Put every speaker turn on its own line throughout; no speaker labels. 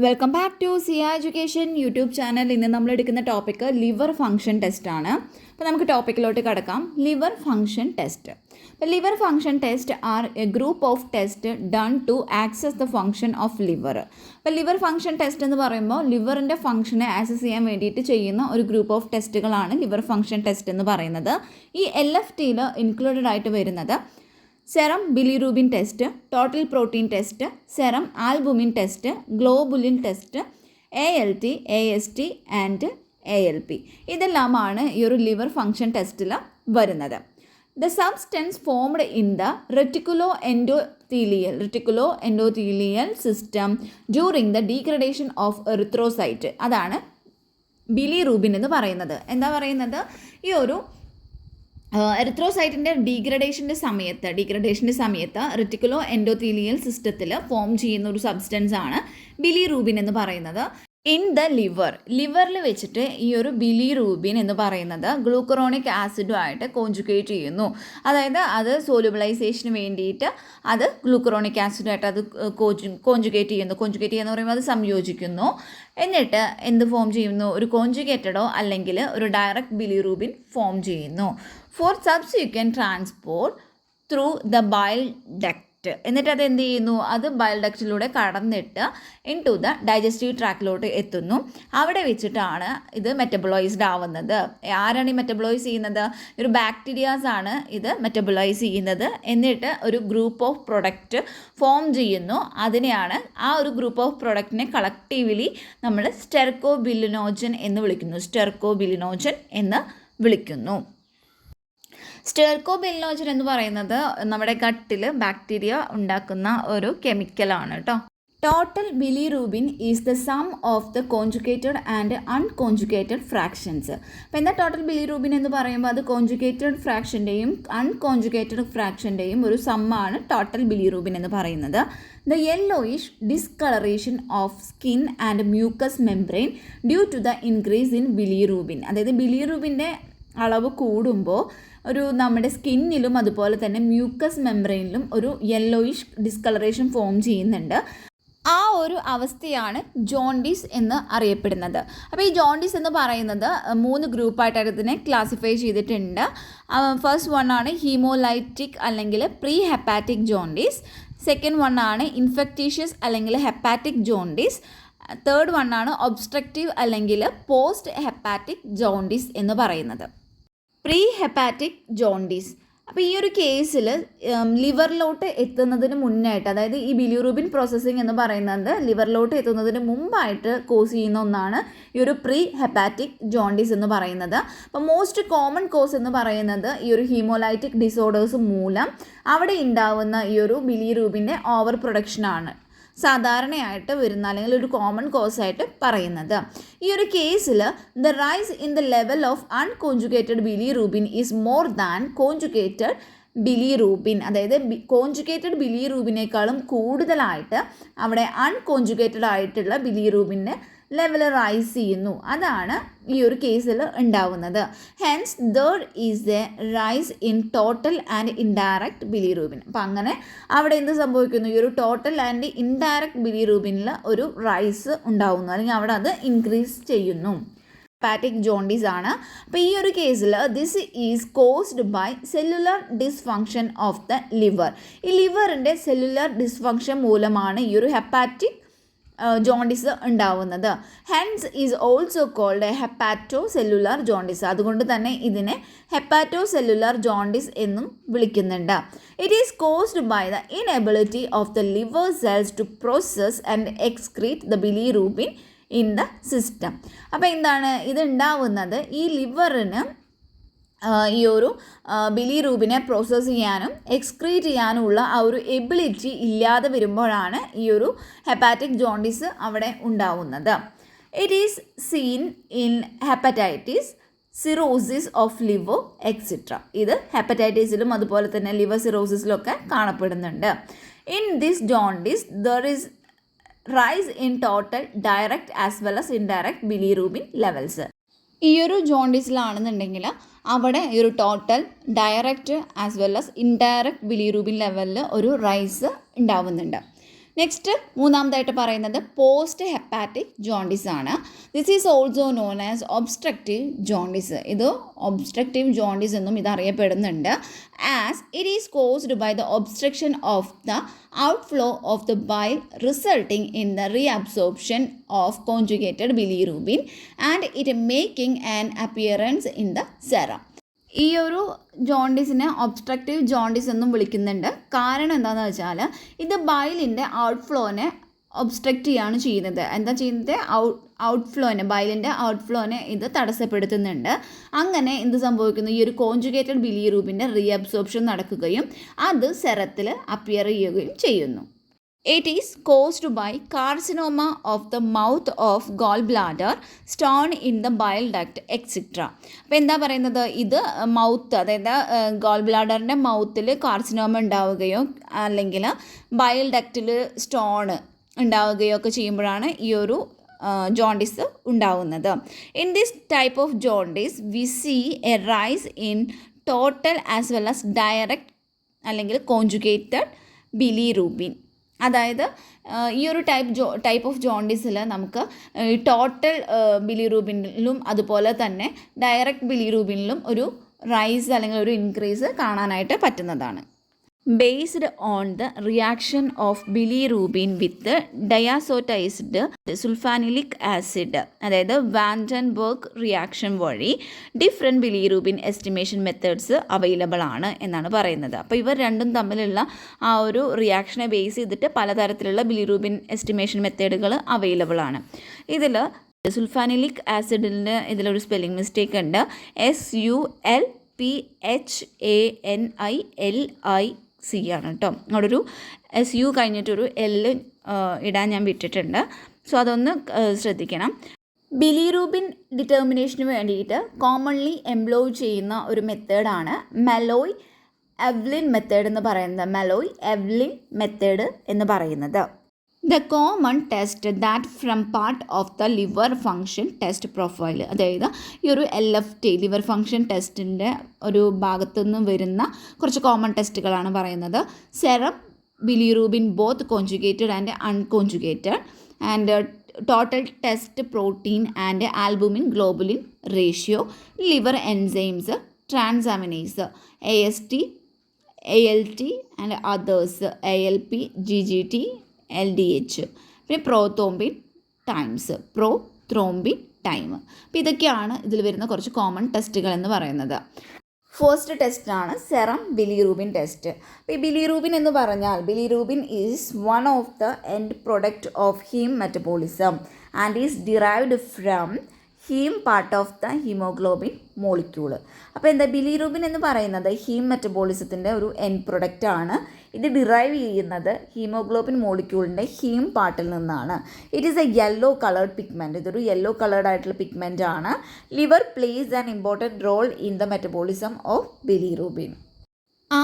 Welcome back to Siya education YouTube channel. ഇന്ന് നമ്മൾ എടുക്കുന്ന ടോപ്പിക്ക് ലിവർ ഫംഗ്ഷൻ ടെസ്റ്റ് ആണ്. അപ്പോൾ നമുക്ക് ടോപ്പിക്കിലോട്ട് കടക്കാം. Liver function test. അപ്പോൾ liver function test are a group of test done to access the function of liver. അപ്പോൾ ലിവർ ഫംഗ്ഷൻ ടെസ്റ്റ് എന്ന് പറയുമ്പോൾ ലിവറിൻ്റെ ഫംഗ്ഷനെ ആക്സസ് ചെയ്യാൻ വേണ്ടിയിട്ട് ചെയ്യുന്ന ഒരു ഗ്രൂപ്പ് ഓഫ് ടെസ്റ്റുകളാണ് ലിവർ ഫംഗ്ഷൻ ടെസ്റ്റ് എന്ന് പറയുന്നത്. ഈ LFTയിൽ ഇൻക്ലൂഡഡ് ആയിട്ട് വരുന്നത് serum bilirubin test, total protein test, serum albumin test, globulin test, ALT, AST and ALP. ഇതെല്ലാമാണ് ഈ ഒരു ലിവർ ഫംഗ്ഷൻ ടെസ്റ്റിൽ വരുന്നത്. The substance formed in the reticuloendothelial system during the degradation of erythrocyte, അതാണ് bilirubin എന്ന് പറയുന്നത്. എന്താ പറയുന്നത്, ഈ ഒരു എറിത്രോസൈറ്റിൻ്റെ ഡീഗ്രഡേഷൻ്റെ സമയത്ത് റെറ്റിക്കുലോ എൻഡോത്തീലിയൽ സിസ്റ്റത്തിൽ ഫോം ചെയ്യുന്ന ഒരു സബ്സ്റ്റൻസ് ആണ് ബിലിറൂബിൻ എന്ന് പറയുന്നത്. ഇൻ ദ ലിവറിൽ വെച്ചിട്ട് ഈ ഒരു ബിലിറൂബിൻ എന്ന് പറയുന്നത് ഗ്ലൂക്കറോണിക് ആസിഡുമായിട്ട് കോഞ്ചുഗേറ്റ് ചെയ്യുന്നു. അതായത് അത് സോലുബിലൈസേഷന് വേണ്ടിയിട്ട് അത് ഗ്ലൂക്കറോണിക് ആസിഡുമായിട്ട് അത് കോഞ്ചുഗേറ്റ് ചെയ്യുന്നു പറയുമ്പോൾ അത് സംയോജിക്കുന്നു. എന്നിട്ട് എന്ത് ഫോം ചെയ്യുന്നു, ഒരു കോഞ്ചുഗേറ്റഡോ അല്ലെങ്കിൽ ഒരു ഡയറക്റ്റ് ബിലിറൂബിൻ ഫോം ചെയ്യുന്നു for subsequent transport through the bile duct. എന്നിട്ട് അത് എന്ത് ചെയ്യുന്നു, അത് ബൈൽ ഡക്റ്റിലൂടെ കടന്നിട്ട് ഇൻ ടു ദ ഡൈജസ്റ്റീവ് ട്രാക്കിലോട്ട് എത്തുന്നു. അവിടെ വെച്ചിട്ടാണ് ഇത് മെറ്റബോളൈസ്ഡ് ആവുന്നത്. ആരാണ് ഈ മെറ്റബോളൈസ് ചെയ്യുന്നത്? ഒരു ബാക്ടീരിയാസ് ആണ് ഇത് മെറ്റബോളൈസ് ചെയ്യുന്നത്. എന്നിട്ട് ഒരു ഗ്രൂപ്പ് ഓഫ് പ്രൊഡക്റ്റ് ഫോം ചെയ്യുന്നു. അതിനെയാണ് ആ ഒരു ഗ്രൂപ്പ് ഓഫ് പ്രൊഡക്റ്റിനെ കളക്റ്റീവ്ലി നമ്മൾ സ്റ്റെർക്കോബിലിനോജൻ എന്ന് വിളിക്കുന്നു. സ്റ്റെർക്കോബിലിനോജൻ എന്ന് പറയുന്നത് നമ്മുടെ ഗട്ടിൽ ബാക്ടീരിയ ഉണ്ടാക്കുന്ന ഒരു കെമിക്കലാണ് കേട്ടോ. Total bilirubin is the sum of the conjugated and unconjugated fractions. അപ്പോൾ എന്താ ടോട്ടൽ ബിലിറൂബിൻ എന്ന് പറയുമ്പോൾ അത് കോഞ്ചുഗേറ്റഡ് ഫ്രാക്ഷൻ്റെയും അൺകോഞ്ചുഗേറ്റഡ് ഫ്രാക്ഷൻ്റെയും ഒരു സമ്മാണ് ടോട്ടൽ ബിലിറൂബിൻ എന്ന് പറയുന്നത്. The yellowish discolouration of skin and mucous membrane due to the increase in bilirubin. അതായത് ബിലിറൂബിൻ്റെ അളവ് കൂടുമ്പോൾ ഒരു നമ്മുടെ സ്കിന്നിലും അതുപോലെ തന്നെ മ്യൂക്കസ് മെംബ്രെയിനിലും ഒരു യെല്ലോയിഷ് ഡിസ്കളറേഷൻ ഫോം ചെയ്യുന്നുണ്ട്. ആ ഒരു അവസ്ഥയാണ് ജോണ്ടിസ് എന്ന് അറിയപ്പെടുന്നത്. അപ്പോൾ ഈ ജോണ്ടിസ് എന്ന് പറയുന്നത് 3 ഗ്രൂപ്പായിട്ട് ഇതിനെ ക്ലാസിഫൈ ചെയ്തിട്ടുണ്ട്. ഫസ്റ്റ് വൺ ആണ് ഹീമോലൈറ്റിക് അല്ലെങ്കിൽ pre hepatic jaundice. Second one ആണ് ഇൻഫെക്റ്റീഷ്യസ് അല്ലെങ്കിൽ ഹെപ്പാറ്റിക് ജോണ്ടിസ്. തേർഡ് വൺ ആണ് ഒബ്സ്ട്രക്റ്റീവ് അല്ലെങ്കിൽ പോസ്റ്റ് ഹെപ്പാറ്റിക് ജോണ്ടിസ് എന്ന് പറയുന്നത്. Pre hepatic jaundice. അപ്പോൾ ഈ ഒരു കേസിൽ ലിവറിലോട്ട് എത്തുന്നതിന് മുന്നായിട്ട്, അതായത് ഈ ബിലിറൂബിൻ പ്രോസസ്സിംഗ് എന്ന് പറയുന്നത് ലിവറിലോട്ട് എത്തുന്നതിന് മുമ്പായിട്ട് കോസ് ചെയ്യുന്ന ഒന്നാണ് ഈ ഒരു പ്രീ ഹെപ്പാറ്റിക് ജോണ്ടിസ് എന്ന് പറയുന്നത്. അപ്പോൾ മോസ്റ്റ് കോമൺ കോസ് എന്ന് പറയുന്നത് ഈ ഒരു ഹീമോലൈറ്റിക് ഡിസോർഡേഴ്സ് മൂലം അവിടെ ഉണ്ടാവുന്ന ഈ ഒരു ബിലിറൂബിൻ്റെ ഓവർ പ്രൊഡക്ഷനാണ് സാധാരണയായിട്ട് വരുന്ന അല്ലെങ്കിൽ ഒരു കോമൺ കോസായിട്ട് പറയുന്നത്. ഈ ഒരു കേസിൽ the rise in the level of unconjugated bilirubin is more than conjugated bilirubin. അതായത് കോഞ്ചുഗേറ്റഡ് ബിലിറൂബിനേക്കാളും കൂടുതലായിട്ട് അവിടെ അൺകോഞ്ചുഗേറ്റഡ് ആയിട്ടുള്ള ബിലിറൂബിൻ്റെ ലെവൽ റൈസ് ചെയ്യുന്നു. അതാണ് ഈ ഒരു കേസിൽ ഉണ്ടാവുന്നത്. Hence there is A rise in total and indirect bilirubin. അപ്പം അങ്ങനെ അവിടെ എന്ത് സംഭവിക്കുന്നു, ഈ ഒരു ടോട്ടൽ ആൻഡ് ഇൻഡയറക്റ്റ് ബിലിറൂബിനിൽ ഒരു റൈസ് ഉണ്ടാവുന്നു, അല്ലെങ്കിൽ അവിടെ അത് ഇൻക്രീസ് ചെയ്യുന്നു. ഹെപ്പാറ്റിക് ജോണ്ടീസ് ആണ്. അപ്പോൾ ഈ ഒരു കേസിൽ this is caused by cellular dysfunction of the liver. ഈ ലിവറിൻ്റെ സെല്ലുലർ ഡിസ്ഫങ്ഷൻ മൂലമാണ് ഈ ഒരു ഹെപ്പാറ്റിക് ജോണ്ടിസ് ഉണ്ടാവുന്നത്. Hence is also called hepatocellular jaundice. അതുകൊണ്ട് തന്നെ ഇതിനെ ഹെപ്പാറ്റോ സെല്ലുലാർ ജോണ്ടിസ് എന്നും വിളിക്കുന്നുണ്ട്. It is caused by the inability of the liver cells to process and excrete the bilirubin in the system. അപ്പോൾ എന്താണ് ഇത് ഉണ്ടാവുന്നത്, ഈ ലിവറിന് ഈ ഒരു ബിലിറൂബിനെ പ്രോസസ്സ് ചെയ്യാനും എക്സ്ക്രീറ്റ് ചെയ്യാനുമുള്ള ആ ഒരു എബിലിറ്റി ഇല്ലാതെ വരുമ്പോഴാണ് ഈ ഒരു ഹെപ്പാറ്റിക് ജോണ്ടിസ് അവിടെ ഉണ്ടാവുന്നത്. It is seen in hepatitis, cirrhosis of liver etcetera. ഇത് ഹെപ്പറ്റൈറ്റിസിലും അതുപോലെ തന്നെ ലിവർ സിറോസിസിലൊക്കെ കാണപ്പെടുന്നുണ്ട്. In this jaundice there is rice in total direct as well as indirect bilirubin levels. ഈ ഒരു ജോണ്ടിസിലാണെന്നുണ്ടെങ്കിൽ അവിടെ ഈ ഒരു total direct as well as indirect bilirubin ലെവലിൽ ഒരു റൈസ് ഉണ്ടാവുന്നുണ്ട്. നെക്സ്റ്റ് മൂന്നാമതായിട്ട് പറയുന്നത് പോസ്റ്റ് ഹെപ്പാറ്റിക് ജോണ്ടിസ് ആണ്. This is also known as obstructive jaundice. ഇത് ഒബ്സ്ട്രക്റ്റീവ് ജോണ്ടിസ് എന്നും ഇത് അറിയപ്പെടുന്നുണ്ട്. As it is caused by the obstruction of the outflow of the bile resulting in the reabsorption of conjugated bilirubin and it making an appearance in the serum. ഈ ഒരു ജോണ്ടിസിനെ obstructive jaundice എന്നും വിളിക്കുന്നുണ്ട്. കാരണം എന്താണെന്ന് വെച്ചാൽ ഇത് ബൈലിൻ്റെ ഔട്ട്ഫ്ലോനെ ഒബ്സ്ട്രക്റ്റ് ചെയ്യാണ് ചെയ്യുന്നത്. എന്താ ചെയ്യുന്നത്? ഔട്ട്ഫ്ലോനെ, ബൈലിൻ്റെ ഔട്ട്ഫ്ലോനെ ഇത് തടസ്സപ്പെടുത്തുന്നുണ്ട്. അങ്ങനെ എന്ത് സംഭവിക്കുന്നു? ഈ ഒരു കോൺജുഗേറ്റഡ് ബിലിറൂബിൻ്റെ റീഅബ്സോർപ്ഷൻ നടക്കുകയും അത് സെറത്തിൽ അപ്പിയർ ചെയ്യുകയും ചെയ്യുന്നു. It is caused by carcinoma of the mouth of gallbladder, stone in the bile duct, etc. അപ്പോൾ എന്താ പറയുന്നത്? ഇത് മൗത്ത്, അതായത് ഗോൾ ബ്ലാഡറിൻ്റെ മൗത്തിൽ കാർസിനോമ ഉണ്ടാവുകയോ അല്ലെങ്കിൽ ബയൽ ഡക്റ്റിൽ സ്റ്റോൺ ഉണ്ടാവുകയോ ഒക്കെ ചെയ്യുമ്പോഴാണ് ഈ ഒരു ജോണ്ടിസ് ഉണ്ടാവുന്നത്. In this type of jaundice we see a rise in total as well as direct അല്ലെങ്കിൽ കോൺജുഗേറ്റഡ് ബിലിറൂബിൻ. അതായത് ഈ ഒരു ടൈപ്പ് ഓഫ് ജോണ്ടിസിൽ നമുക്ക് ടോട്ടൽ ബിലിറൂബിനിലും അതുപോലെ തന്നെ ഡയറക്റ്റ് ബിലിറൂബിനിലും ഒരു റൈസ് അല്ലെങ്കിൽ ഒരു ഇൻക്രീസ് കാണാനായിട്ട് പറ്റുന്നതാണ്. based on the reaction of bilirubin with diazotized sulfonilic acid, അതായത് വാൻഡൻബർഗ് റിയാക്ഷൻ വഴി different bilirubin estimation methods available ആണ് എന്നാണ് പറയുന്നത്. അപ്പോൾ ഇവർ രണ്ടും തമ്മിലുള്ള ആ ഒരു റിയാക്ഷനെ ബേസ് ചെയ്തിട്ട് പലതരത്തിലുള്ള ബിലിറൂബിൻ എസ്റ്റിമേഷൻ മെത്തേഡുകൾ അവൈലബിൾ ആണ്. ഇതിൽ സുൽഫാനിലിക് ആസിഡിൻ്റെ ഇതിലൊരു സ്പെല്ലിംഗ് മിസ്റ്റേക്ക് ഉണ്ട്. SULPHANILIC ആണ് കേട്ടോ. അവിടെ ഒരു SU കഴിഞ്ഞിട്ടൊരു L ഇടാൻ ഞാൻ വിട്ടിട്ടുണ്ട്. സോ അതൊന്ന് ശ്രദ്ധിക്കണം. ബിലിറൂബിൻ ഡിറ്റർമിനേഷന് വേണ്ടിയിട്ട് കോമൺലി എംപ്ലോയ് ചെയ്യുന്ന ഒരു മെത്തേഡാണ് മെലോയ് എവ്ലിൻ മെത്തേഡ് എന്ന് പറയുന്നത്. മെലോയ് എവ്ലിൻ മെത്തേഡ് എന്ന് പറയുന്നത്. The common test that from part of the liver function test profile, അതായത് ഈ ഒരു LFT ലിവർ ഫങ്ഷൻ ടെസ്റ്റിൻ്റെ ഒരു ഭാഗത്തു നിന്ന് വരുന്ന കുറച്ച് കോമൺ ടെസ്റ്റുകളാണ് പറയുന്നത്. Serum bilirubin both conjugated and unconjugated and total test protein and albumin globulin ratio, liver enzymes, transaminase, AST, ALT and others, ALP, GGT, LDH, പിന്നെ പ്രോത്രോംബിൻ ടൈം. അപ്പോൾ ഇതൊക്കെയാണ് ഇതിൽ വരുന്ന കുറച്ച് കോമൺ ടെസ്റ്റുകൾ എന്ന് പറയുന്നത്. ഫസ്റ്റ് ടെസ്റ്റാണ് സെറം ബിലിറൂബിൻ ടെസ്റ്റ്. അപ്പോൾ ഈ ബിലിറൂബിൻ എന്ന് പറഞ്ഞാൽ bilirubin is one of the end product of haem metabolism and is derived from haem part of the haemoglobin molecule. അപ്പോൾ എന്താ ബിലിറൂബിൻ എന്ന് പറയുന്നത് ഹീം മെറ്റബോളിസത്തിൻ്റെ ഒരു എൻഡ് പ്രൊഡക്റ്റ് ആണ്. ഇത് ഡിറൈവ് ചെയ്യുന്നത് ഹീമോഗ്ലോബിൻ മോളിക്യൂളിൻ്റെ ഹീം പാർട്ടിൽ നിന്നാണ്. It is a yellow coloured pigment. ഇതൊരു യെല്ലോ കളേർഡ് ആയിട്ടുള്ള പിഗ്മെൻ്റ് ആണ്. Liver plays an important role in the metabolism of bilirubin.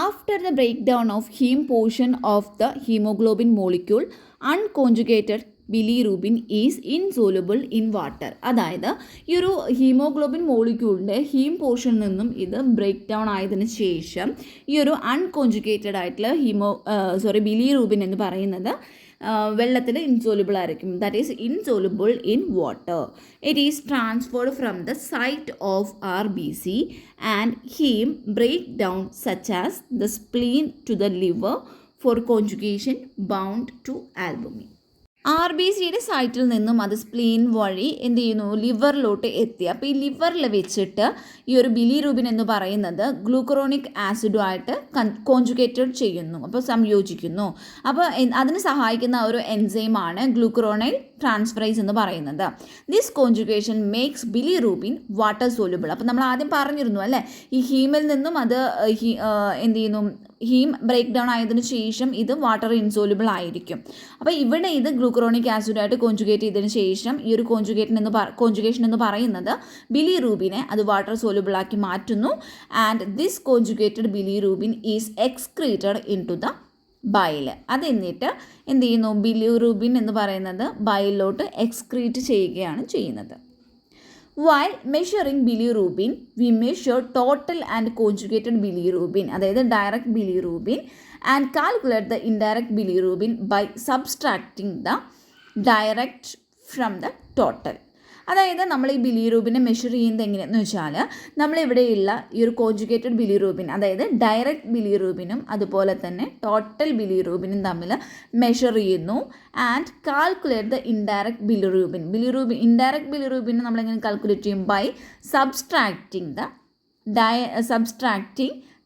After the break down of haem portion of the haemoglobin molecule unconjugated bilirubin is insoluble in water. അതായത് ഈ ഒരു haemoglobin മോളിക്യൂളിൻ്റെ haem പോർഷനിൽ നിന്നും ഇത് break down ആയതിനു ശേഷം ഈ ഒരു അൺകോൺജുഗേറ്റഡ് ആയിട്ടുള്ള ബിലിറൂബിൻ എന്ന് പറയുന്നത് വെള്ളത്തിൽ ഇൻസോലുബിൾ ആയിരിക്കും. That is insoluble in water. It is transferred from the site of RBC and heme break down such as the spleen to the liver for conjugation bound to albumin. RBCയുടെ സൈറ്റിൽ നിന്നും അത് spleen വഴി എന്ത് ചെയ്യുന്നു? ലിവറിലോട്ട് എത്തി. അപ്പോൾ ഈ ലിവറിൽ വെച്ചിട്ട് ഈ ഒരു ബിലിറൂബിൻ എന്ന് പറയുന്നത് ഗ്ലൂക്കറോണിക് ആസിഡുമായിട്ട് കോൺജുഗേറ്റഡ് ചെയ്യുന്നു, അപ്പോൾ സംയോജിക്കുന്നു. അപ്പോൾ അതിന് സഹായിക്കുന്ന ഒരു എൻസൈമാണ് ഗ്ലൂക്കറോണൈൽ ട്രാൻസ്ഫറൈസ് എന്ന് പറയുന്നത്. This conjugation makes bilirubin water soluble. അപ്പോൾ നമ്മൾ ആദ്യം പറഞ്ഞിരുന്നു അല്ലേ, ഈ ഹീമിൽ നിന്നും അത് എന്ത് ചെയ്യുന്നു? ഹീം ബ്രേക്ക് ഡൗൺ ആയതിനു ശേഷം ഇത് വാട്ടർ ഇൻസോലുബിൾ ആയിരിക്കും. അപ്പോൾ ഇവിടെ ഇത് ഗ്ലൂക്കറോണിക് ആസിഡായിട്ട് കോൺജുഗേറ്റ് ചെയ്തതിന് ശേഷം ഈ ഒരു കോൺജുഗേഷൻ എന്ന് പറയുന്നത് ബിലിറൂബിനെ അത് വാട്ടർ സോലുബിൾ ആക്കി മാറ്റുന്നു. And this conjugated bilirubin is excreted into the bile. അത് എന്നിട്ട് എന്ത് ചെയ്യുന്നു? ബിലിറൂബിൻ എന്ന് പറയുന്നത് ബൈലിലോട്ട് എക്സ്ക്രീറ്റ് ചെയ്യുകയാണ് ചെയ്യുന്നത്. While measuring bilirubin, we measure total and conjugated bilirubin, അതായത് direct bilirubin and calculate the indirect bilirubin by subtracting the direct from the total. അതായത് നമ്മൾ ഈ ബിലിറൂബിനെ മെഷർ ചെയ്യുന്നത് എങ്ങനെയാണെന്ന് വെച്ചാൽ നമ്മളിവിടെയുള്ള ഈ ഒരു കോഞ്ചുഗേറ്റഡ് ബിലിറൂബിൻ, അതായത് ഡയറക്റ്റ് ബിലിറൂബിനും അതുപോലെ തന്നെ ടോട്ടൽ ബിലിറൂബിനും തമ്മിൽ മെഷർ ചെയ്യുന്നു. And calculate the indirect bilirubin. Indirect ബിലിറൂബിനെ നമ്മളെങ്ങനെ കാൽക്കുലേറ്റ് ചെയ്യും? By subtracting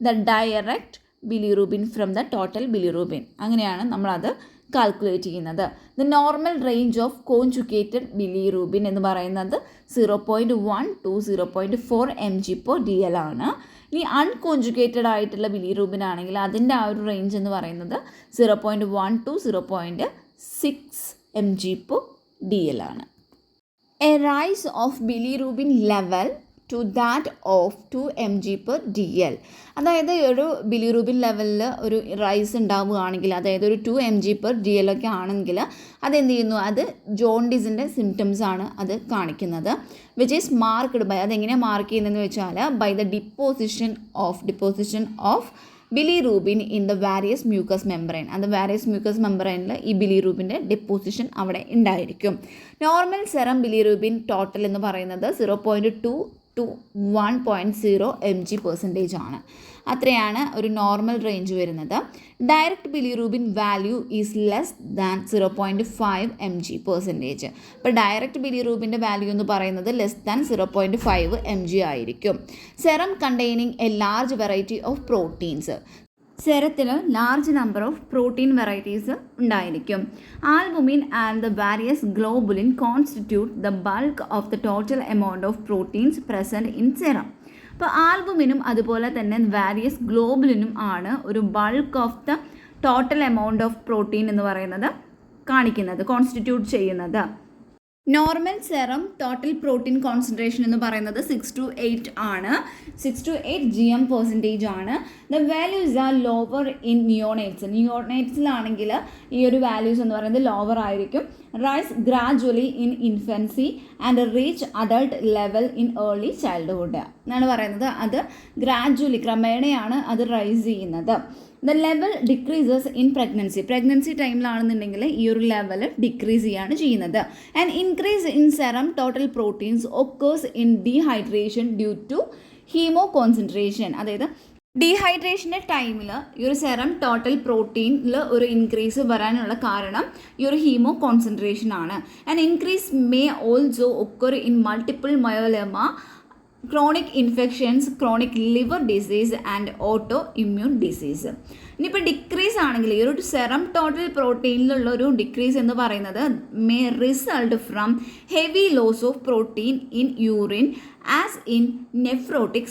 the direct bilirubin from the total bilirubin. അങ്ങനെയാണ് നമ്മളത് കാൽക്കുലേറ്റ് ചെയ്യുന്നത്. The normal range of conjugated bilirubin എന്ന് പറയുന്നത് 0.1 to 0.4 mg/dl ആണ്. ഇനി അൺകോൺജുഗേറ്റഡ് ആയിട്ടുള്ള ബിലിറൂബിൻ ആണെങ്കിൽ അതിൻ്റെ ആ ഒരു റേഞ്ച് എന്ന് പറയുന്നത് 0.1 to 0.6 mg/dl ആണ്. A rise of bilirubin level two that of 2 mg/dl. അതായത് ഒരു ബിലിറൂബിൻ ലെവലിൽ ഒരു റൈസ് ഉണ്ടാവുകയാണെങ്കിൽ, അതായത് ഒരു 2 mg/dl ഒക്കെ ആണെങ്കിൽ അതെന്ത് ചെയ്യുന്നു? അത് ജോണ്ടിസിൻ്റെ സിംറ്റംസ് ആണ് അത് കാണിക്കുന്നത്. വിച്ച് ഈസ് മാർക്ക്ഡ് ബൈ, അതെങ്ങനെയാണ് മാർക്ക് ചെയ്യുന്നതെന്ന് വെച്ചാൽ by the deposition of bilirubin in the various mucous membrane. അത് വാരിയസ് മ്യൂക്കസ് മെംബ്രെയിനിൽ ഈ ബിലിറൂബിൻ്റെ ഡെപ്പോസിഷൻ അവിടെ ഉണ്ടായിരിക്കും. നോർമൽ സെറം ബിലിറൂബിൻ ടോട്ടൽ എന്ന് പറയുന്നത് 0.2 to 1.0 mg% ആണ്. അത്രയാണ് ഒരു നോർമൽ റേഞ്ച് വരുന്നത്. Direct bilirubin value is less than 0.5 mg%. ഇപ്പോൾ ഡയറക്റ്റ് ബിലിറൂബിൻ്റെ വാല്യൂ എന്ന് പറയുന്നത് ലെസ് ദാൻ 0.5 mg ആയിരിക്കും. Serum containing a large variety of proteins. സെറത്തിൽ large number of protein varieties ഉണ്ടായിരിക്കും. Albumin and the various globulin constitute the bulk of the total amount of proteins present in serum. അപ്പോൾ ആൽബുമിനും അതുപോലെ തന്നെ various ഗ്ലോബുലിനും ആണ് ഒരു bulk of the total amount of protein എന്ന് പറയുന്നത് കാണിക്കുന്നത്, കോൺസ്റ്റിറ്റ്യൂട്ട് ചെയ്യുന്നത്. Normal serum total protein concentration എന്ന് പറയുന്നത് 6 to 8 ആണ്. 6 to 8 gm% ആണ്. The values are lower in നിയോണേറ്റ്സിലാണെങ്കിൽ ഈ ഒരു വാല്യൂസ് എന്ന് പറയുന്നത് ലോവർ ആയിരിക്കും. Rise gradually in infancy and reach adult level in early childhood എന്നാണ് പറയുന്നത്. അത് ഗ്രാജുവലി ക്രമേണയാണ് അത് റൈസ് ചെയ്യുന്നത്. The level decreases in pregnancy ടൈമിലാണെന്നുണ്ടെങ്കിൽ ഈ ഒരു ലെവൽ ഡിക്രീസ് ചെയ്യാണ് ചെയ്യുന്നത്. And increase in serum total proteins occurs in dehydration due to hemo concentration. അതായത് ഡീഹൈഡ്രേഷൻ്റെ ടൈമിൽ ഈ ഒരു സെറം ടോട്ടൽ പ്രോട്ടീനിൽ ഒരു ഇൻക്രീസ് വരാനുള്ള കാരണം ഈ ഒരു ഹീമോ കോൺസെൻട്രേഷൻ ആണ്. And increase may also occur in multiple myeloma, chronic infections, chronic liver disease and auto immune disease. ഇനിയിപ്പോൾ ഡിക്രീസ് ആണെങ്കിൽ ഈ ഒരു സെറം ടോട്ടൽ പ്രോട്ടീനിലുള്ള ഒരു ഡിക്രീസ് എന്ന് പറയുന്നത് may result from heavy loss of protein in urine as in nephrotic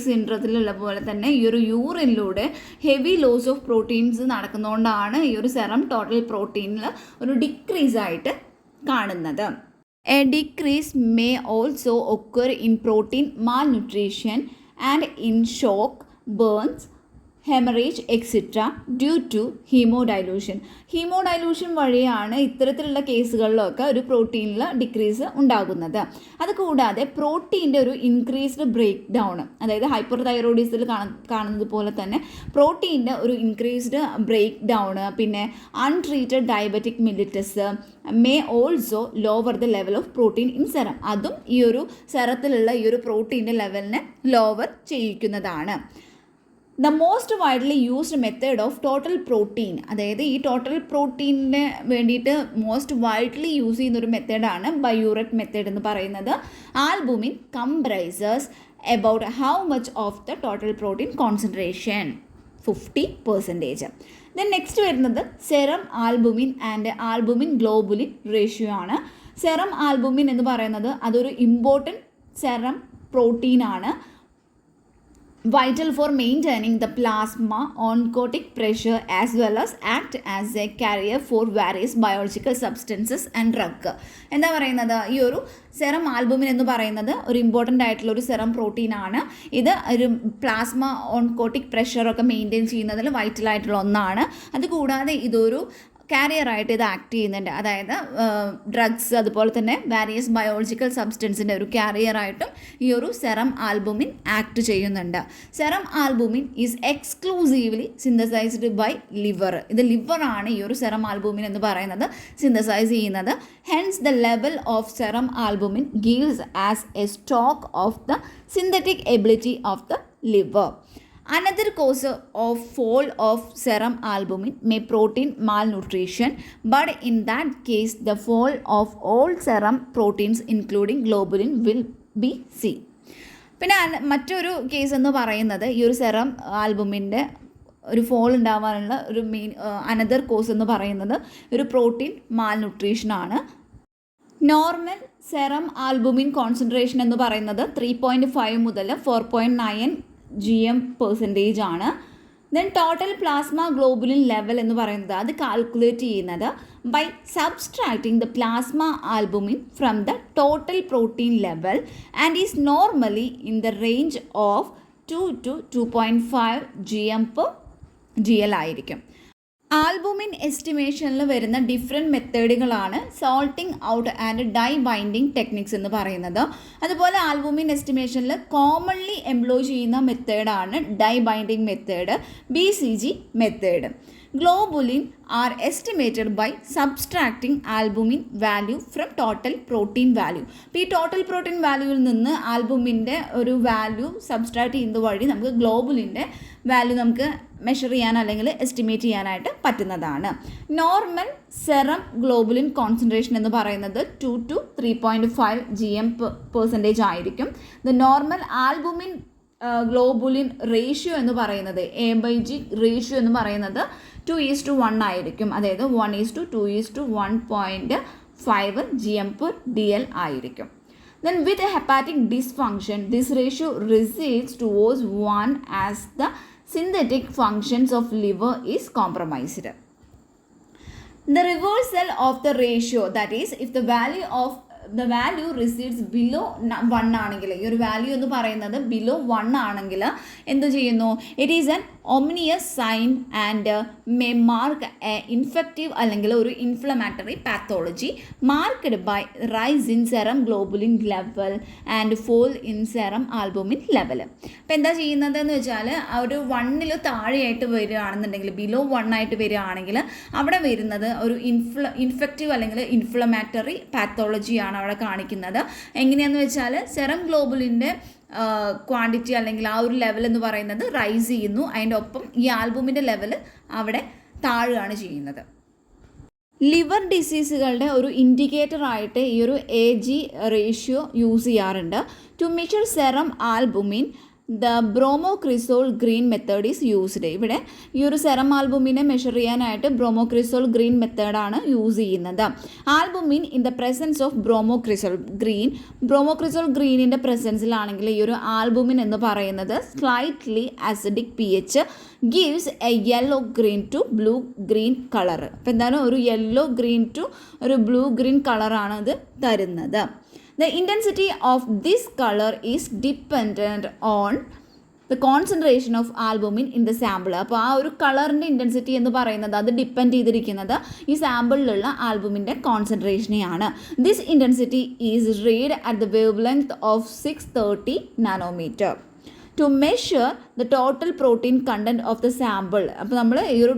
സിൻഡ്രത്തിലുള്ള പോലെ തന്നെ ഈ ഒരു യൂറിനിലൂടെ ഹെവി ലോസ് ഓഫ് പ്രോട്ടീൻസ് നടക്കുന്നതുകൊണ്ടാണ് ഈ ഒരു സെറം ടോട്ടൽ പ്രോട്ടീനിൽ ഒരു ഡിക്രീസ് ആയിട്ട് കാണുന്നത്. A decrease may also occur in protein malnutrition and in shock, burns, hemorrhage, etc. due to ഹീമോഡൈലൂഷൻ വഴിയാണ് ഇത്തരത്തിലുള്ള കേസുകളിലൊക്കെ ഒരു പ്രോട്ടീനിൽ ഡിക്രീസ് ഉണ്ടാകുന്നത്. അതുകൂടാതെ പ്രോട്ടീൻ്റെ ഒരു ഇൻക്രീസ്ഡ് ബ്രേക്ക് ഡൗൺ, അതായത് ഹൈപ്പർ തൈറോയിഡിസത്തിൽ കാണുന്നത് പോലെ തന്നെ പ്രോട്ടീൻ്റെ ഒരു ഇൻക്രീസ്ഡ് ബ്രേക്ക് ഡൗൺ, പിന്നെ untreated diabetic mellitus may also lower the level of protein in serum. അതും ഈ ഒരു സെറത്തിലുള്ള ഈ ഒരു പ്രോട്ടീൻ്റെ ലെവലിനെ ലോവർ ചെയ്യിക്കുന്നതാണ്. The most widely used method of total protein, അതായത് ഈ ടോട്ടൽ പ്രോട്ടീനിന് വേണ്ടിയിട്ട് മോസ്റ്റ് വൈഡ്ലി യൂസ് ചെയ്യുന്നൊരു മെത്തേഡാണ് ബയോറെറ്റ് മെത്തേഡ് എന്ന് പറയുന്നത്. Albumin comprises about how much of the total protein concentration 50%. Then next വരുന്നത് serum albumin and albumin globulin ratio ആണ്. Serum albumin എന്ന് പറയുന്നത് അതൊരു ഇമ്പോർട്ടൻറ്റ് സെറം പ്രോട്ടീനാണ്. vital for maintaining the plasma oncotic pressure as well as act as a carrier for various biological substances and drug. എന്താ പറയുന്നത്, ഈ ഒരു സെറം ആൽബുമിൻ എന്ന് പറയുന്നത് ഒരു ഇമ്പോർട്ടൻ്റ് ആയിട്ടുള്ള ഒരു സെറം പ്രോട്ടീനാണ്. ഇത് ഒരു പ്ലാസ്മ ഓൺകോട്ടിക് പ്രഷറൊക്കെ മെയിൻറ്റെയിൻ ചെയ്യുന്നതിൽ വൈറ്റലായിട്ടുള്ള ഒന്നാണ്. അതുകൂടാതെ ഇതൊരു കാരിയറായിട്ട് ഇത് ആക്ട് ചെയ്യുന്നുണ്ട്. അതായത് ഡ്രഗ്സ് അതുപോലെ തന്നെ വാരിയസ് ബയോളജിക്കൽ സബ്സ്റ്റൻസിൻ്റെ ഒരു കാരിയറായിട്ടും ഈ ഒരു സെറം ആൽബുമിൻ ആക്ട് ചെയ്യുന്നുണ്ട്. Serum albumin is exclusively synthesised by liver. ഇത് ലിവറാണ് ഈ ഒരു സെറം ആൽബുമിൻ എന്ന് പറയുന്നത് സിന്തസൈസ് ചെയ്യുന്നത്. Hence the level of serum albumin gives as A stock of the synthetic ability of the liver. Another cause of fall of serum albumin may protein malnutrition, but in that case the fall of all serum proteins including globulin will be C. പിന്നെ മറ്റൊരു case എന്ന് പറയുന്നത് ഈ ഒരു serum ആൽബുമിൻ്റെ ഒരു fall ഉണ്ടാവാനുള്ള ഒരു main another cos എന്ന് പറയുന്നത് ഒരു പ്രോട്ടീൻ മാൽന്യൂട്രീഷനാണ്. നോർമൽ സെറം ആൽബുമിൻ കോൺസെൻട്രേഷൻ എന്ന് പറയുന്നത് 3.5 മുതൽ 4.9 GM% ആണ്. Then total plasma globulin level എന്ന് പറയുന്നത് അത് കാൽക്കുലേറ്റ് ചെയ്യുന്നത് by subtracting the plasma albumin from the total protein level and is normally in the range of 2 to 2.5 GM/GL ആയിരിക്കും. ആൽബുമിൻ എസ്റ്റിമേഷനിൽ വരുന്ന ഡിഫറെൻറ്റ് മെത്തേഡുകളാണ് salting out and dye binding techniques എന്ന് പറയുന്നത്. അതുപോലെ ആൽബുമിൻ എസ്റ്റിമേഷനിൽ കോമൺലി എംപ്ലോയ് ചെയ്യുന്ന മെത്തേഡാണ് dye binding method, BCG method. Globulin are estimated by subtracting albumin value from total protein value. അപ്പോൾ ഈ ടോട്ടൽ പ്രോട്ടീൻ വാല്യൂവിൽ നിന്ന് ആൽബുമിൻ്റെ ഒരു വാല്യൂ സബ്സ്ട്രാക്ട് ചെയ്യുന്നത് വഴി നമുക്ക് ഗ്ലോബുലിൻ്റെ വാല്യൂ നമുക്ക് മെഷർ ചെയ്യാൻ അല്ലെങ്കിൽ എസ്റ്റിമേറ്റ് ചെയ്യാനായിട്ട് പറ്റുന്നതാണ്. നോർമൽ സെറം ഗ്ലോബുലിൻ കോൺസെൻട്രേഷൻ എന്ന് പറയുന്നത് 2 to 3.5 GM% ആയിരിക്കും. The normal albumin globulin ratio എന്ന് പറയുന്നത് A/G റേഷ്യോ എന്ന് പറയുന്നത് 2:1 ആയിരിക്കും. അതായത് 1:2:1.5 GM/DL ആയിരിക്കും. Then with a hepatic dysfunction, this ratio recedes towards 1 as the synthetic functions of liver is compromised. The reversal of the ratio, that is, if the value recedes below 1 ആണെങ്കിൽ, ഈ ഒരു value എന്ന് പറയുന്നത് below 1 ആണെങ്കിൽ എന്ത് ചെയ്യുന്നു? It is an ominous sign and may mark a infective അല്ലെങ്കിൽ ഒരു inflammatory pathology marked by rise in serum globulin level and fall in serum albumin level. അപ്പോൾ എന്താ ചെയ്യുന്നത് എന്ന് വെച്ചാൽ ഒരു 1 താഴെയായിട്ട് വരികയാണെന്നുണ്ടെങ്കിൽ, ബിലോ 1 ആയിട്ട് വരികയാണെങ്കിൽ അവിടെ വരുന്നത് ഒരു ഇൻഫെക്റ്റീവ് അല്ലെങ്കിൽ ഇൻഫ്ലമാറ്ററി പാത്തോളജിയാണ് അവിടെ കാണിക്കുന്നത്. എങ്ങനെയാണെന്ന് വെച്ചാൽ സെറം ഗ്ലോബുലിൻ്റെ ക്വാണ്ടിറ്റി അല്ലെങ്കിൽ ആ ഒരു ലെവൽ എന്ന് പറയുന്നത് റൈസ് ചെയ്യുന്നു, അതിൻ്റെ ഒപ്പം ഈ ആൽബുമിൻ്റെ ലെവൽ അവിടെ താഴുകയാണ് ചെയ്യുന്നത്. ലിവർ ഡിസീസുകളുടെ ഒരു ഇൻഡിക്കേറ്റർ ആയിട്ട് ഈ ഒരു AG റേഷ്യോ യൂസ് ചെയ്യാറുണ്ട്. To measure serum albumin the bromocresol green method is used. ഇവിടെ ഈ ഒരു സെറം ആൽബുമിനെ മെഷർ ചെയ്യാനായിട്ട് ബ്രോമോക്രിസോൾ ഗ്രീൻ മെത്തേഡാണ് യൂസ് ചെയ്യുന്നത്. Albumin in the presence of bromocresol ഗ്രീനിൻ്റെ പ്രസൻസിലാണെങ്കിൽ ഈ ഒരു ആൽബുമിൻ എന്ന് പറയുന്നത് slightly acidic pH gives a yellow green to blue green colour. അപ്പോൾ എന്തായാലും ഒരു യെല്ലോ ഗ്രീൻ ടു ഒരു ബ്ലൂ ഗ്രീൻ കളറാണ് ഇത് തരുന്നത്. The intensity of this color is dependent on the concentration of albumin in the sample. അപ്പോൾ ആ ഒരു കളറിൻ്റെ ഇൻറ്റൻസിറ്റി എന്ന് പറയുന്നത് അത് ഡിപ്പെൻഡ് ചെയ്തിരിക്കുന്നത് ഈ സാമ്പിളിലുള്ള ആൽബുമിൻ്റെ കോൺസെൻട്രേഷനെയാണ്. This intensity is read at the wave length of 630 nanometer. To measure the total protein content of the sample. അപ്പോൾ നമ്മൾ ഈ ഒരു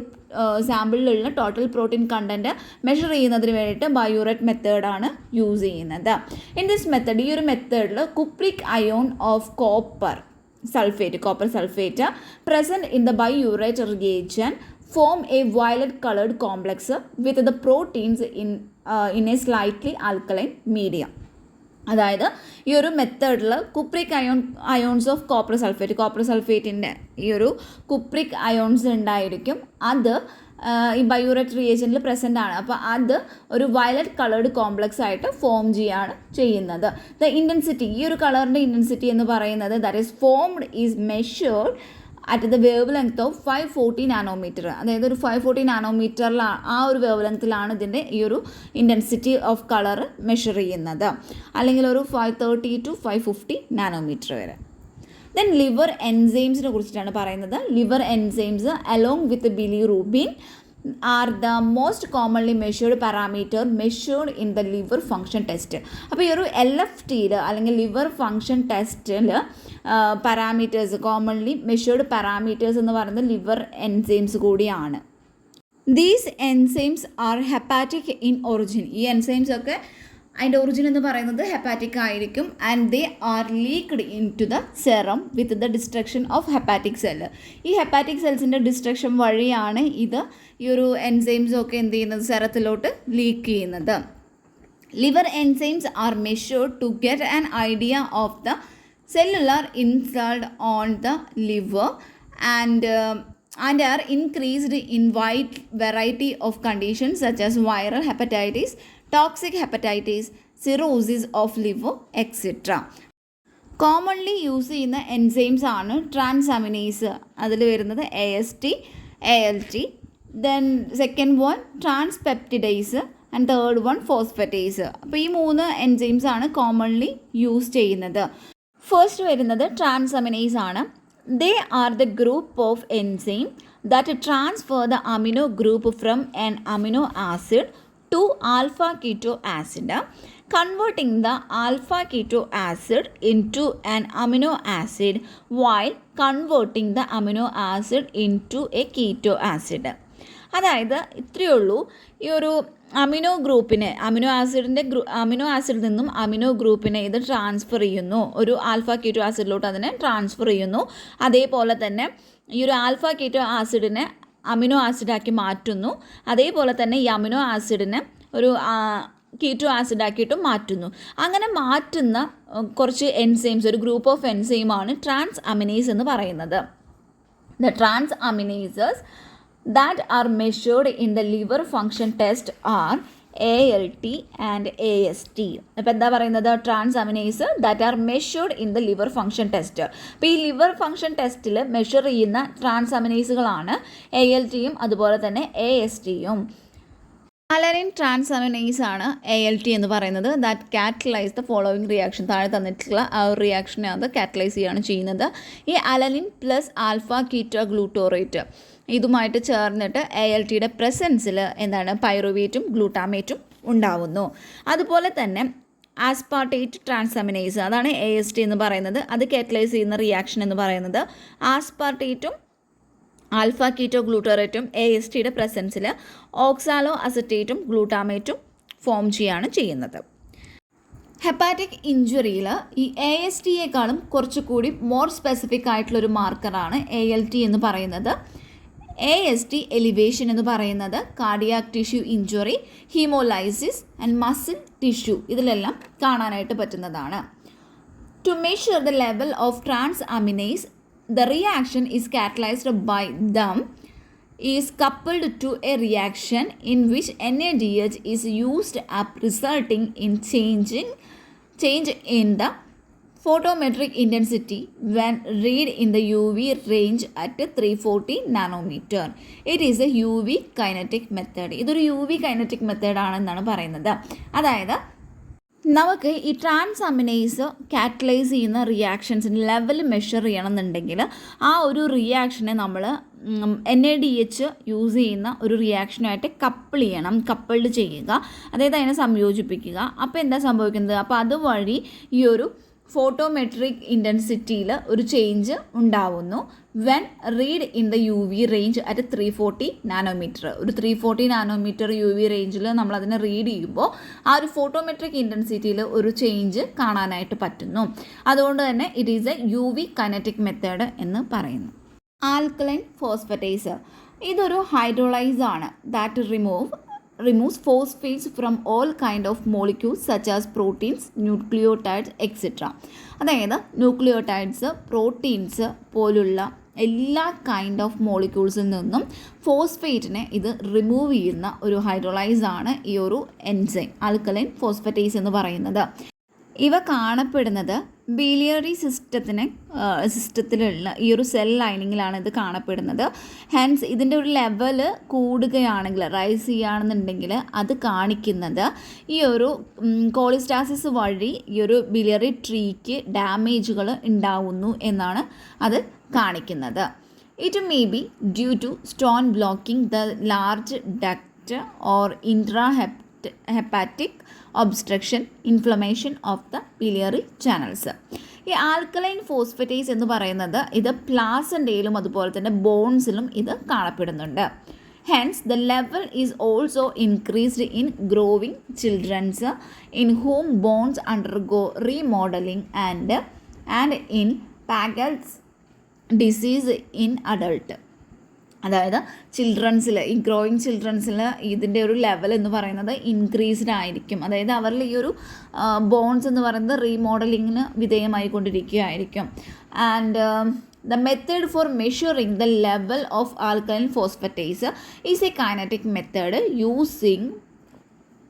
സാമ്പിളിലുള്ള ടോട്ടൽ പ്രോട്ടീൻ കണ്ടൻറ്റ് മെഷർ ചെയ്യുന്നതിന് വേണ്ടിയിട്ട് ബയോറെറ്റ് മെത്തേഡാണ് യൂസ് ചെയ്യുന്നത്. ഇൻ ദിസ് മെത്തേഡ്, ഈ ഒരു മെത്തേഡിൽ cupric ion of copper sulphate present in the biuret reagent form a violet coloured complex with the proteins in a slightly alkaline medium. അതായത് ഈ ഒരു മെത്തേഡിൽ കുപ്രിക് അയോൺസ് ഓഫ് കോപ്പർ സൾഫേറ്റിൻ്റെ ഈ ഒരു കുപ്രിക് അയോൺസ് ഉണ്ടായിരിക്കും. അത് ഈ ബയോറെറ്റ് റിയേജനിൽ പ്രസൻ്റ് ആണ്. അപ്പോൾ അത് ഒരു വയലറ്റ് കളേർഡ് കോംപ്ലക്സ് ആയിട്ട് ഫോം ചെയ്യുന്നത്. ദ ഇൻറ്റൻസിറ്റി, ഈ ഒരു കളറിൻ്റെ ഇൻറ്റൻസിറ്റി എന്ന് പറയുന്നത് that is formed is measured at the wave length of 540 nanometre. അതായത് ഒരു 540 നാനോമീറ്ററിലാണ്, ആ ഒരു വേവ് ലെങ്ത്തിലാണ് ഇതിൻ്റെ ഈ ഒരു ഇൻറ്റൻസിറ്റി ഓഫ് കളർ മെഷർ ചെയ്യുന്നത്. അല്ലെങ്കിൽ ഒരു 530 to 550 നാനോമീറ്റർ വരെ. ദെൻ ലിവർ എൻസൈംസിനെ കുറിച്ചിട്ടാണ് പറയുന്നത്. Liver enzymes along with bilirubin are the most commonly measured parameter measured in the liver function test. അപ്പോൾ ഈ ഒരു LFTയിൽ അല്ലെങ്കിൽ ലിവർ ഫങ്ഷൻ ടെസ്റ്റിൽ പാരാമീറ്റേഴ്സ് കോമൺലി മെഷേർഡ് പാരാമീറ്റേഴ്സ് എന്ന് പറയുന്നത് ലിവർ എൻസൈംസ് കൂടിയാണ്. These enzymes are hepatic in origin. ഈ എൻസൈംസ് ഒക്കെ അതിൻ്റെ ഒറിജിൻ എന്ന് പറയുന്നത് ഹെപ്പാറ്റിക് ആയിരിക്കും. And they are leaked into the serum with the destruction of hepatic cell. ഈ ഹെപ്പാറ്റിക് സെൽസിൻ്റെ ഡിസ്ട്രക്ഷൻ വഴിയാണ് ഈ ഒരു എൻസൈംസ് ഒക്കെ എന്ത് ചെയ്യുന്നത്, സെറത്തിലോട്ട് ലീക്ക് ചെയ്യുന്നത്. Liver enzymes are measured to get an idea of the cellular insult on the liver and are increased in wide variety of conditions such as viral hepatitis, toxic hepatitis, cirrhosis of liver, etc. Commonly use ചെയ്യുന്ന enzymes ആണ് transaminase. അതിൽ വരുന്നത് AST, ALT, then second one transpeptidase and third one phosphatase. അപ്പോൾ ഈ 3 enzymes ആണ് commonly use ചെയ്യുന്നത്. First വരുന്നത് transaminase ആണ്. They are the group of enzyme that transfer the amino group from an amino acid to alpha keto acid, converting the alpha keto acid into an amino acid while converting the amino acid in to A keto acid. അതായത് ഇത്രയേ ഉള്ളൂ. ഈ ഒരു amino ഗ്രൂപ്പിനെ amino ആസിഡിൽ നിന്നും amino ഗ്രൂപ്പിനെ ഇത് transfer ചെയ്യുന്നു, ഒരു ആൽഫ കീറ്റോ ആസിഡിലോട്ട് അതിനെ ട്രാൻസ്ഫർ ചെയ്യുന്നു. അതേപോലെ തന്നെ ഈ ഒരു ആൽഫ കീറ്റോ ആസിഡിനെ അമിനോ ആസിഡാക്കി മാറ്റുന്നു. അതേപോലെ തന്നെ ഈ അമിനോ ആസിഡിനെ ഒരു കീറ്റോ ആസിഡാക്കിയിട്ടും മാറ്റുന്നു. അങ്ങനെ മാറ്റുന്ന കുറച്ച് എൻസൈംസ്, ഒരു ഗ്രൂപ്പ് ഓഫ് എൻസൈമാണ് ട്രാൻസ് അമിനേസ് എന്ന് പറയുന്നത്. The transaminases that are measured in the liver function test are ALT and AST. അപ്പോൾ എന്താ പറയുന്നത്, transaminase that are measured in the liver function test. അപ്പോൾ ഈ ലിവർ ഫംഗ്ഷൻ ടെസ്റ്റിൽ മെഷർ ചെയ്യുന്ന ട്രാൻസാമിനേസുകളാണ് ALTയും അതുപോലെ തന്നെ ASTയും. അലനിൻ ട്രാൻസാമിനേസ് ആണ് ALT എന്ന് പറയുന്നത്. That catalyse the following reaction. താഴെ തന്നിട്ടുള്ള ആ ഒരു റിയാക്ഷനെ അത് കാറ്റലൈസ് ചെയ്യുകയാണ് ചെയ്യുന്നത്. ഈ അലനിൻ പ്ലസ് ആൽഫ കീറ്റോ ഗ്ലൂട്ടോറേറ്റ് ഇതുമായിട്ട് ചേർന്നിട്ട് ALTയുടെ പ്രസൻസിൽ എന്താണ് പൈറുവേറ്റും ഗ്ലൂട്ടാമേറ്റും ഉണ്ടാവുന്നു. അതുപോലെ തന്നെ ആസ്പാർട്ടേറ്റ് ട്രാൻസാമിനേസ്, അതാണ് AST എന്ന് പറയുന്നത്. അത് കാറ്റലൈസ് ചെയ്യുന്ന റിയാക്ഷൻ എന്ന് പറയുന്നത് ആസ്പാർട്ടേറ്റും ആൽഫ കീറ്റോ ഗ്ലൂട്ടറേറ്റും ASTയുടെ പ്രസൻസിൽ ഓക്സാലോ അസറ്റേറ്റും ഗ്ലൂട്ടാമേറ്റും ഫോം ചെയ്യുകയാണ് ചെയ്യുന്നത്. ഹെപ്പാറ്റിക് ഇഞ്ചുറിയിൽ ഈ ASTയേക്കാളും കുറച്ചുകൂടി മോർ സ്പെസിഫിക് ആയിട്ടുള്ളൊരു മാർക്കറാണ് ALT എന്ന് പറയുന്നത്. AST എലിവേഷൻ എന്ന് പറയുന്നത് cardiac tissue injury, haemolysis and muscle tissue ഇതിലെല്ലാം കാണാനായിട്ട് പറ്റുന്നതാണ്. To measure the level of transaminase, the reaction is catalyzed by them is coupled to a reaction in which NADH is used up, resulting in change in the photometric intensity when read in the UV range at 340 nanometer. It is a UV kinetic method. ഇതൊരു UV kinetic method ആണെന്നാണ് പറയുന്നത്. അതായത് നമുക്ക് ഈ transaminase catalyse ചെയ്യുന്ന റിയാക്ഷൻസിൻ്റെ level measure ചെയ്യണമെന്നുണ്ടെങ്കിൽ ആ ഒരു റിയാക്ഷനെ നമ്മൾ NADH യൂസ് ചെയ്യുന്ന ഒരു റിയാക്ഷനുമായിട്ട് കപ്പിൾഡ് ചെയ്യുക, അതായത് അതിനെ സംയോജിപ്പിക്കുക. അപ്പോൾ എന്താ സംഭവിക്കുന്നത്, അപ്പോൾ അതുവഴി ഈ ഒരു ഫോട്ടോമെട്രിക് ഇൻറ്റൻസിറ്റിയിൽ ഒരു ചേഞ്ച് ഉണ്ടാവുന്നു. When read in the UV range at 340 nanometre. ഒരു 340 നാനോമീറ്റർ UV റേഞ്ചിൽ നമ്മളതിനെ റീഡ് ചെയ്യുമ്പോൾ ആ ഒരു ഫോട്ടോമെട്രിക് ഇൻറ്റൻസിറ്റിയിൽ ഒരു ചേഞ്ച് കാണാനായിട്ട് പറ്റുന്നു. അതുകൊണ്ട് തന്നെ it is A UV kinetic method എന്ന് പറയുന്നു. ആൽക്കലൈൻ ഫോസ്ഫറ്റേസ് ഇതൊരു ഹൈഡ്രോളൈസ് ആണ്. That removes phosphates from all kind of molecules such as proteins, nucleotides, etc. അതായത് ന്യൂക്ലിയോടൈഡ്സ്, പ്രോട്ടീൻസ് പോലുള്ള എല്ലാ കൈൻഡ് ഓഫ് മോളിക്യൂൾസിൽ നിന്നും ഫോസ്ഫേറ്റിനെ ഇത് റിമൂവ് ചെയ്യുന്ന ഒരു ഹൈഡ്രോളൈസ് ആണ് ഈ ഒരു എൻസൈം ആൽക്കലൈൻ ഫോസ്ഫറ്റേസ് എന്ന് പറയുന്നത്. ഇവ കാണപ്പെടുന്നത് ബിലിയറി സിസ്റ്റത്തിലുള്ള ഈ ഒരു സെൽ ലൈനിങ്ങിലാണ് ഇത് കാണപ്പെടുന്നത്. ഹെൻസ് ഇതിൻ്റെ ഒരു ലെവൽ കൂടുകയാണെങ്കിൽ, റൈസ് ചെയ്യുകയാണെന്നുണ്ടെങ്കിൽ അത് കാണിക്കുന്നത് ഈ ഒരു കോളിസ്റ്റാസിസ് വഴി ഈ ഒരു ബിലിയറി ട്രീക്ക് ഡാമേജുകൾ ഉണ്ടാവുന്നു എന്നാണ് അത് കാണിക്കുന്നത്. It may be due to stone blocking the large duct or intrahepatic obstruction, inflammation of the biliary channels. ഈ ആൽക്കലൈൻ ഫോസ്ഫറ്റേസ് എന്ന് പറയുന്നത് ഇത് പ്ലാസൻ്റയിലും അതുപോലെ തന്നെ ബോൺസിലും ഇത് കാണപ്പെടുന്നുണ്ട്. Hence, the level is also increased in growing children in whom bones undergo remodeling and in Paget's disease in adult. അതായത് ചിൽഡ്രൻസിൽ ഈ ഗ്രോയിങ് ചിൽഡ്രൻസിൽ ഇതിൻ്റെ ഒരു ലെവൽ എന്ന് പറയുന്നത് ഇൻക്രീസ്ഡ് ആയിരിക്കും. അതായത് അവരിൽ ഈ ഒരു ബോൺസ് എന്ന് പറയുന്നത് റീമോഡലിങ്ങിന് വിധേയമായിക്കൊണ്ടിരിക്കുകയായിരിക്കും. And the method for measuring the level of alkaline phosphatase is a kinetic method using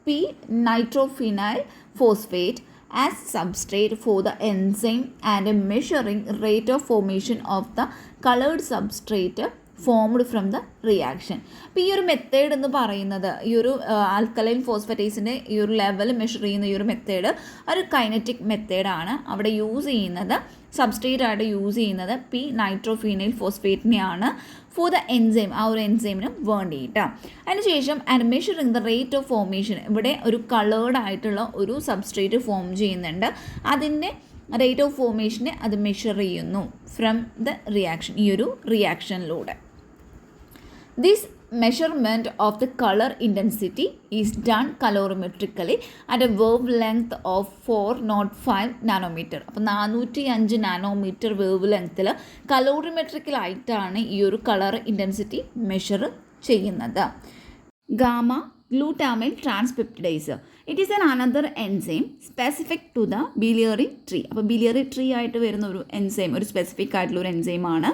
p-nitrophenyl phosphate as substrate for the enzyme and measuring rate of formation of the colored substrate formed from the reaction. അപ്പോൾ ഈ ഒരു method എന്ന് പറയുന്നത് ഈ ഒരു alkaline ഫോസ്ഫറ്റേസിൻ്റെ ഈ ഒരു level measure ചെയ്യുന്ന ഈ ഒരു മെത്തേഡ് ഒരു കൈനറ്റിക് മെത്തേഡാണ്. അവിടെ യൂസ് ചെയ്യുന്നത് സബ്സ്ട്രേറ്റ് ആയിട്ട് യൂസ് ചെയ്യുന്നത് p-nitrophenyl ഫോസ്ഫേറ്റിനെയാണ് ഫോർ ദ എൻസൈം, ആ ഒരു എൻസൈമിന് വേണ്ടിയിട്ട്. അതിനുശേഷം and measuring the rate of formation, ഇവിടെ ഒരു കളേർഡ് ആയിട്ടുള്ള ഒരു സബ്സ്ട്രേറ്റ് ഫോം ചെയ്യുന്നുണ്ട്, അതിൻ്റെ റേറ്റ് ഓഫ് ഫോർമേഷനെ അത് മെഷർ ചെയ്യുന്നു ഫ്രം ദ റിയാക്ഷൻ, ഈ ഒരു റിയാക്ഷനിലൂടെ. This measurement of the color intensity is done colorimetrically at a wavelength of 405 nanometer. അപ്പോൾ 405 നാനോമീറ്റർ വേവ് ലെങ്ത്തിൽ കലോറിമെട്രിക്കലായിട്ടാണ് ഈ ഒരു കളർ ഇൻറ്റൻസിറ്റി മെഷർ ചെയ്യുന്നത്. Gamma glutamine transpeptidase, it is another enzyme specific to the biliary tree. അപ്പോൾ biliary tree ആയിട്ട് വരുന്ന ഒരു എൻസൈം, ഒരു സ്പെസിഫിക് ആയിട്ടുള്ള ഒരു എൻസൈമാണ്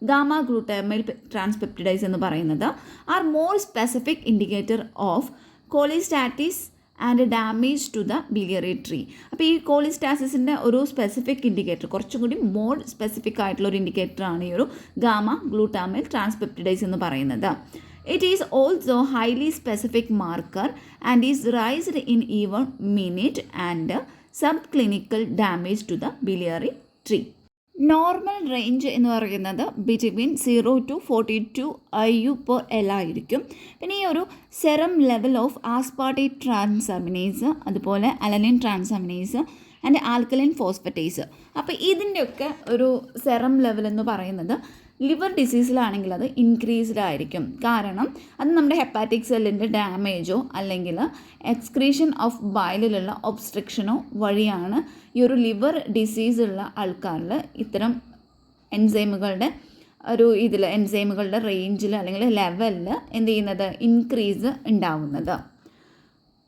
ഗാമ ഗ്ലൂട്ടാമൈൽ ട്രാൻസ്പെപ്റ്റിഡൈസ് എന്ന് പറയുന്നത്. Are more specific indicator of cholestasis and damage to the biliary tree. അപ്പോൾ ഈ കോളിസ്റ്റാസിസിൻ്റെ ഒരു സ്പെസിഫിക് ഇൻഡിക്കേറ്റർ, കുറച്ചും കൂടി മോർ സ്പെസിഫിക് ആയിട്ടുള്ള ഒരു ഇൻഡിക്കേറ്ററാണ് ഈ ഒരു ഗാമ ഗ്ലൂട്ടാമൈൽ ട്രാൻസ്പെപ്റ്റിഡൈസ് എന്ന് പറയുന്നത്. It is also highly specific marker and is raised in even minute and subclinical damage to the biliary tree. Normal range എന്ന് പറയുന്നത് ബിറ്റ്വീൻ 0 to 42 IU/L ആയിരിക്കും. പിന്നെ ഈ ഒരു serum level of aspartate transaminase, അതുപോലെ alanine transaminase and alkaline phosphatase. അപ്പോൾ ഇതിൻ്റെയൊക്കെ ഒരു സെറം ലെവൽ എന്ന് പറയുന്നത് ലിവർ ഡിസീസിലാണെങ്കിൽ അത് ഇൻക്രീസ്ഡ് ആയിരിക്കും. കാരണം അത് നമ്മുടെ ഹെപ്പാറ്റിക് സെല്ലിൻ്റെ ഡാമേജോ അല്ലെങ്കിൽ എക്സ്ക്രീഷൻ ഓഫ് ബൈലിലുള്ള ഒബ്സ്ട്രക്ഷനോ വഴിയാണ് ഈ ഒരു ലിവർ ഡിസീസുള്ള ആൾക്കാരിൽ ഇത്തരം എൻസൈമുകളുടെ എൻസൈമുകളുടെ റേഞ്ചിൽ അല്ലെങ്കിൽ ലെവലിൽ എന്ത് ചെയ്യുന്നത്, ഇൻക്രീസ് ഉണ്ടാവുന്നത്.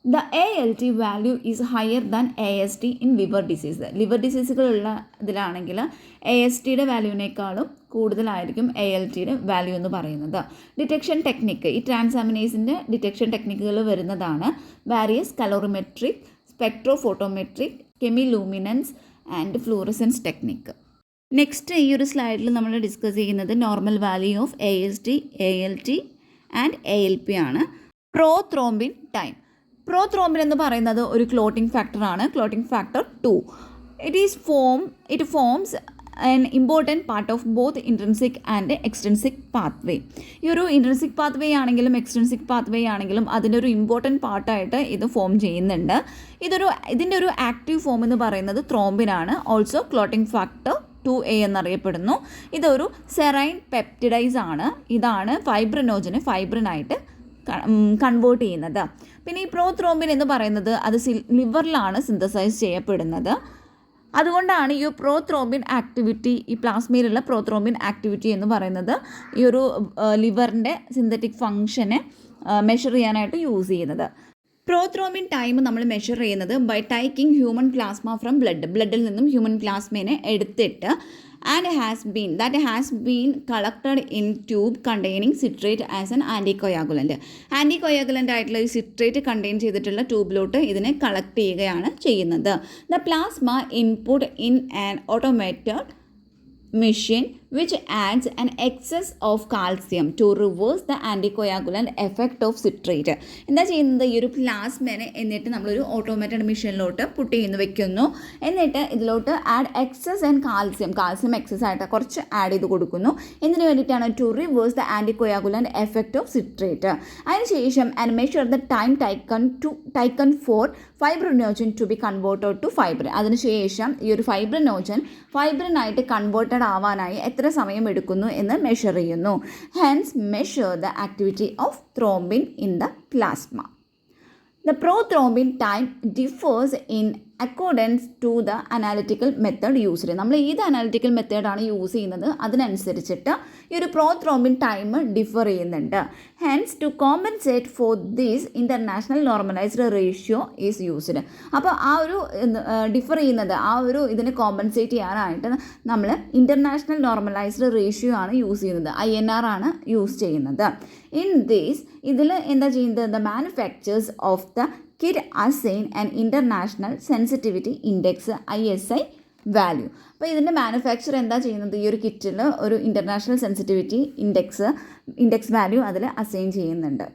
The ALT value is higher than AST in liver disease. Liver ഡിസീസുകളുള്ള ഇതിലാണെങ്കിൽ ASTയുടെ വാല്യൂവിനേക്കാളും കൂടുതലായിരിക്കും ALTയുടെ വാല്യൂ എന്ന് പറയുന്നത്. ഡിറ്റക്ഷൻ ടെക്നിക്ക്, ഈ ട്രാൻസാമിനേസിൻ്റെ ഡിറ്റക്ഷൻ ടെക്നിക്കുകൾ വരുന്നതാണ് various colorimetric, spectrophotometric, chemiluminescence and fluorescence technique. Next ഈ ഒരു സ്ലൈഡിൽ നമ്മൾ ഡിസ്കസ് ചെയ്യുന്നത് normal value of AST, ALT and ALP ആണ്. Prothrombin time. പ്രോത്രോംബിൻ എന്ന് പറയുന്നത് ഒരു ക്ലോട്ടിംഗ് ഫാക്ടറാണ്, clotting factor 2. It forms an important part of both intrinsic and extrinsic pathway. ഈ ഒരു ഇൻട്രിൻസിക് പാത്വേ ആണെങ്കിലും എക്സ്ട്രിൻസിക് പാത്വേ ആണെങ്കിലും അതിൻ്റെ ഒരു ഇമ്പോർട്ടൻറ്റ് പാർട്ടായിട്ട് ഇത് ഫോം ചെയ്യുന്നുണ്ട്. ഇതിൻ്റെ ഒരു ആക്റ്റീവ് ഫോം എന്ന് പറയുന്നത് ത്രോംബിനാണ്. ഓൾസോ ക്ലോട്ടിംഗ് ഫാക്ടർ 2A എന്നറിയപ്പെടുന്നു. ഇതൊരു സെറൈൻ പെപ്റ്റിഡൈസ് ആണ്. ഇതാണ് ഫൈബ്രിനോജനെ ഫൈബ്രിനായിട്ട് കൺവേർട്ട് ചെയ്യുന്നത്. പിന്നെ ഈ പ്രോത്രോംബിൻ എന്ന് പറയുന്നത് അത് ലിവറിലാണ് സിന്തസൈസ് ചെയ്യപ്പെടുന്നത്. അതുകൊണ്ടാണ് ഈ പ്രോത്രോംബിൻ ആക്ടിവിറ്റി, ഈ പ്ലാസ്മയിലുള്ള പ്രോത്രോംബിൻ ആക്ടിവിറ്റി എന്ന് പറയുന്നത് ഈ ഒരു ലിവറിൻ്റെ സിന്തറ്റിക് ഫങ്ഷനെ മെഷർ ചെയ്യാനായിട്ട് യൂസ് ചെയ്യുന്നത്. പ്രോത്രോംബിൻ ടൈം നമ്മൾ മെഷർ ചെയ്യുന്നത് by taking human plasma from ബ്ലഡിൽ നിന്നും ഹ്യൂമൻ പ്ലാസ്മേനെ എടുത്തിട്ട് and that has been collected in tube containing citrate as an anticoagulant. ആൻറ്റികോയാഗുലൻ്റ് ആയിട്ടുള്ള ഈ സിട്രേറ്റ് കണ്ടെയ്ൻ ചെയ്തിട്ടുള്ള ട്യൂബിലോട്ട് ഇതിനെ കളക്ട് ചെയ്യുകയാണ് ചെയ്യുന്നത്. The plasma input in an automated machine which adds an excess of calcium to reverse the anticoagulant effect of citrate. എന്താ ചെയ്യുന്നത്, ഈ ഒരു പ്ലാസ്മേനെ എന്നിട്ട് നമ്മളൊരു ഓട്ടോമേറ്റഡ് മെഷീനിലോട്ട് പുട്ട് ചെയ്യുന്നു, വെക്കുന്നു. എന്നിട്ട് ഇതിലോട്ട് add excess and calcium excess ആയിട്ട് കുറച്ച് ആഡ് ചെയ്ത് കൊടുക്കുന്നു. എന്തിനു വേണ്ടിയിട്ടാണ്? To reverse the anticoagulant effect of citrate. അതിനുശേഷം and measure the time taken for fibrinogen to be converted to fibrin. അതിനുശേഷം ഈ ഒരു ഫൈബ്രിനായിട്ട് കൺവേർട്ടഡ് ആവാനായി എത്ര സമയം എടുക്കുന്നു എന്ന് മെഷർ ചെയ്യുന്നു. Hence measure the activity of thrombin in the plasma. The prothrombin time differs in accordance to the analytical method used. നമ്മൾ ഏത് അനാലിറ്റിക്കൽ മെത്തേഡാണ് യൂസ് ചെയ്യുന്നത് അതിനനുസരിച്ചിട്ട് ഈ ഒരു പ്രോത്രോംബിൻ ടൈം ഡിഫർ ചെയ്യുന്നുണ്ട്. Hence to compensate for this international normalised ratio is used. അപ്പോൾ ആ ഒരു ഡിഫർ ചെയ്യുന്നത്, ആ ഒരു ഇതിനെ കോമ്പൻസേറ്റ് ചെയ്യാനായിട്ട് നമ്മൾ ഇൻ്റർനാഷണൽ നോർമലൈസ്ഡ് റേഷ്യോ ആണ് യൂസ് ചെയ്യുന്നത്, INR ആണ് യൂസ് ചെയ്യുന്നത്. ഇൻ ദിസ് ഇതിൽ എന്താ ചെയ്യുന്നത്, the manufacturers of the kit assign and international sensitivity index ISI value. അപ്പോൾ ഇതിൻ്റെ മാനുഫാക്ചർ എന്താ ചെയ്യുന്നത്, ഈ ഒരു കിറ്റിൽ ഒരു ഇൻ്റർനാഷണൽ സെൻസിറ്റിവിറ്റി ഇൻഡെക്സ് വാല്യൂ അതിൽ അസൈൻ ചെയ്യുന്നുണ്ട്.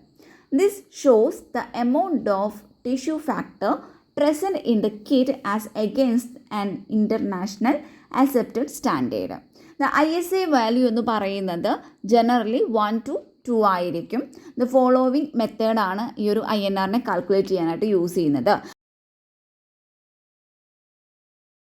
This shows the amount of tissue factor present in the kit as against an international accepted standard. The ISI value എന്ന് പറയുന്നത് ജനറലി 1 to 2 ആയിരിക്കും. ദ ഫോളോവിങ് മെത്തേഡാണ് ഈ ഒരു INRനെ കാൽക്കുലേറ്റ് ചെയ്യാനായിട്ട് യൂസ് ചെയ്യുന്നത്.